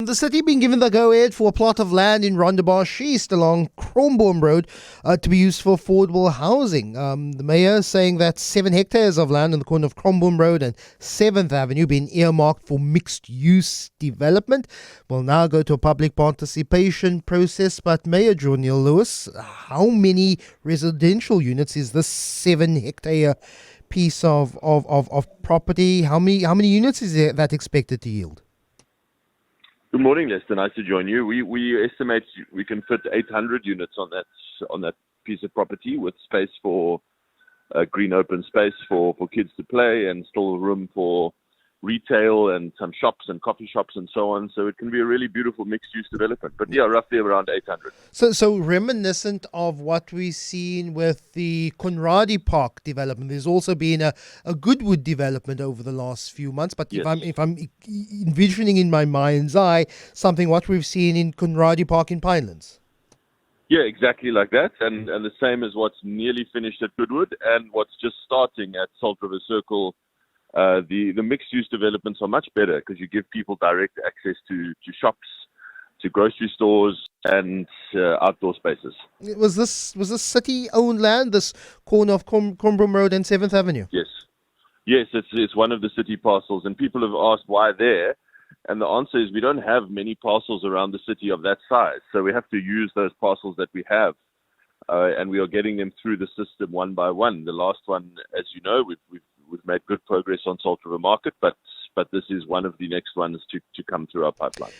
The city being given the go-ahead for a plot of land in Rondebosch East along Rondebosch Road to be used for affordable housing. The mayor is saying that 7 hectares of land on the corner of Rondebosch Road and 7th Avenue being earmarked for mixed-use development will now go to a public participation process. But Mayor Geordin Lewis, how many residential units is this 7-hectare piece of property? How many units is that expected to yield? Good morning, Lester. Nice to join you. We estimate we can fit 800 units on that piece of property, with space for green open space for kids to play, and still room for retail and some shops and coffee shops and so on. So it can be a really beautiful mixed-use development. But yeah, roughly around 800. So reminiscent of what we've seen with the Conradi Park development. There's also been a Goodwood development over the last few months. But Yes. if I'm envisioning in my mind's eye something what we've seen in Conradi Park in Pinelands. Yeah, exactly like that. And the same as what's nearly finished at Goodwood and what's just starting at Salt River Circle. The mixed-use developments are much better because you give people direct access to shops, to grocery stores, and outdoor spaces. Was this city-owned land, this corner of Rondebosch Road and 7th Avenue? Yes, it's one of the city parcels, and people have asked why there, and the answer is we don't have many parcels around the city of that size, so we have to use those parcels that we have, and we are getting them through the system one by one. The last one, as you know, we've made good progress on Salt River Market, but this is one of the next ones to come through our pipeline.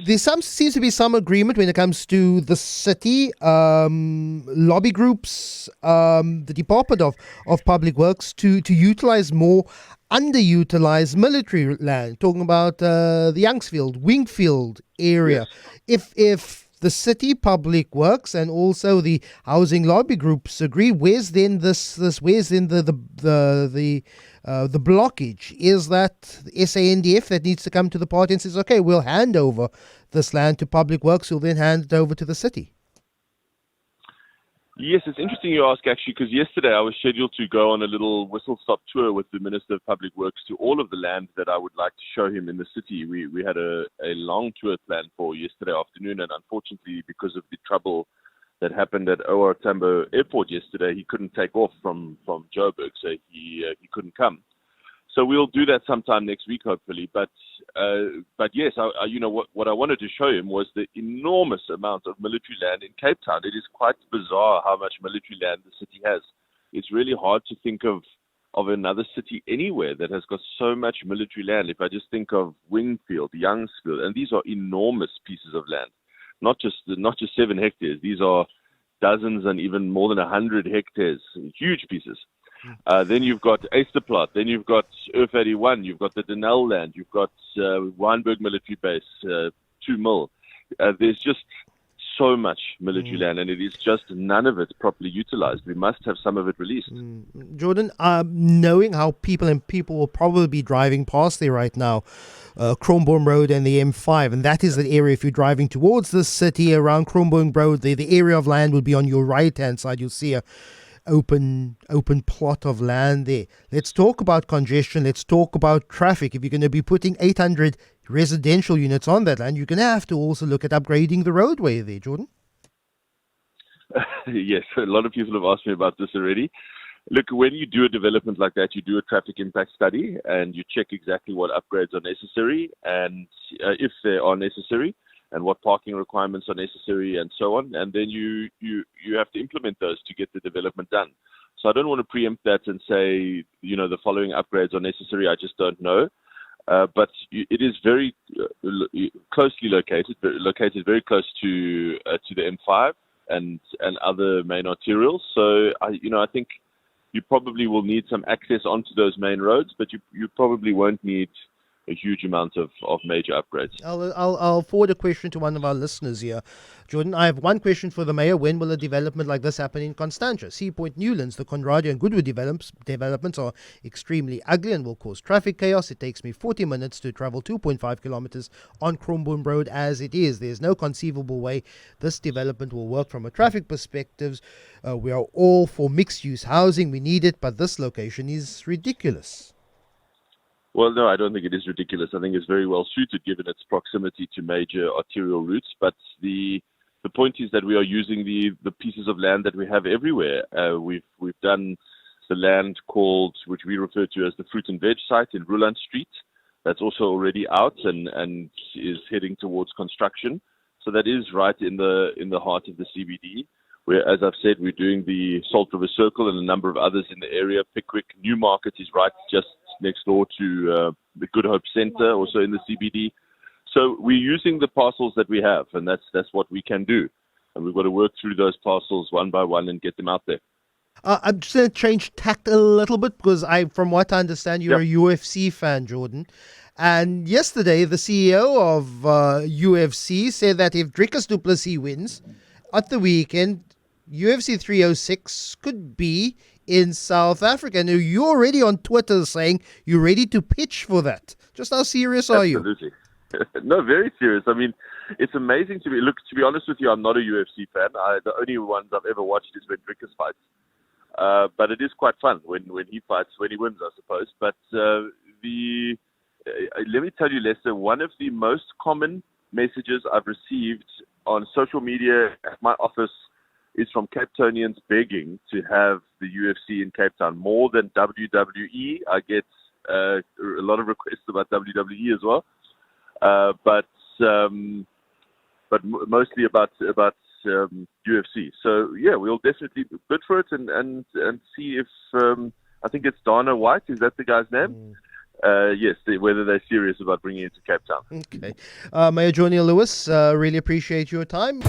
There seems to be some agreement when it comes to the city, lobby groups, the Department of Public Works to utilize more underutilized military land. Talking about the Youngsfield, Wingfield area. Yes. If the city public works and also the housing lobby groups agree, where's then the blockage? Is that SANDF that needs to come to the party and says, okay, we'll hand over this land to public works, who'll then hand it over to the city? Yes, it's interesting you ask, actually, because yesterday I was scheduled to go on a little whistle-stop tour with the Minister of Public Works to all of the land that I would like to show him in the city. We had a long tour planned for yesterday afternoon, and unfortunately, because of the trouble that happened at OR Tambo Airport yesterday, he couldn't take off from Joburg, so he couldn't come. So we'll do that sometime next week, hopefully. But yes, what I wanted to show him was the enormous amount of military land in Cape Town. It is quite bizarre how much military land the city has. It's really hard to think of another city anywhere that has got so much military land. If I just think of Wingfield, Youngsfield, and these are enormous pieces of land, not just 7 hectares. These are dozens and even more than 100 hectares, huge pieces. Then you've got Easterplaat, then you've got Earth 81, you've got the Denel land, you've got Wynberg military base, 2 mil. There's just so much military land, and it is just none of it properly utilized. We must have some of it released. Geordin, knowing how people will probably be driving past there right now, Rondebosch Road and the M5, and that is the area, if you're driving towards the city around Rondebosch Road, the area of land would be on your right-hand side. You'll see a open plot of land there. Let's talk about congestion. Let's talk about traffic. If you're going to be putting 800 residential units on that land, you're going to have to also look at upgrading the roadway there, Geordin. Yes, a lot of people have asked me about this already. Look, when you do a development like that, you do a traffic impact study and you check exactly what upgrades are necessary and if they are necessary, and what parking requirements are necessary, and so on. And then you have to implement those to get the development done. So I don't want to preempt that and say, the following upgrades are necessary. I just don't know. But it is very closely located very close to the M5 and other main arterials. So I think you probably will need some access onto those main roads, but you probably won't need a huge amount of major upgrades. I'll forward a question to one of our listeners here. Geordin, I have one question for the mayor. When will a development like this happen in Constantia? Sea Point Newlands, the Conradi and Goodwood developments are extremely ugly and will cause traffic chaos. It takes me 40 minutes to travel 2.5 kilometers on Rondebosch Road as it is. There's no conceivable way this development will work from a traffic perspective. We are all for mixed-use housing. We need it, but this location is ridiculous. Well, no, I don't think it is ridiculous. I think it's very well suited given its proximity to major arterial routes. But the point is that we are using the pieces of land that we have everywhere. We've done the land which we refer to as the fruit and veg site in Ruland Street. That's also already out and is heading towards construction. So that is right in the heart of the CBD. Where, as I've said, we're doing the Salt River Circle and a number of others in the area. Pickwick Newmarket is right just next door to the Good Hope Centre, also in the CBD. So we're using the parcels that we have, and that's what we can do. And we've got to work through those parcels one by one and get them out there. I'm just going to change tact a little bit because from what I understand, you're Yep. a UFC fan, Geordin. And yesterday, the CEO of UFC said that if Dricus du Plessis wins at the weekend, UFC 306 could be in South Africa. Now, you're already on Twitter saying you're ready to pitch for that. Just how serious are you? Absolutely. No, very serious. I mean, it's amazing to me. Look, to be honest with you, I'm not a UFC fan. The only ones I've ever watched is when Dricus fights. But it is quite fun when he fights, when he wins, I suppose. But let me tell you, Lester, one of the most common messages I've received on social media at my office is from Cape Townians begging to have the UFC in Cape Town. More than WWE, I get a lot of requests about WWE as well, but mostly about UFC. So yeah, we'll definitely bid for it and see if I think it's Dana White. Is that the guy's name? Yes, whether they're serious about bringing it to Cape Town. Okay. Mayor Johnny Lewis, really appreciate your time.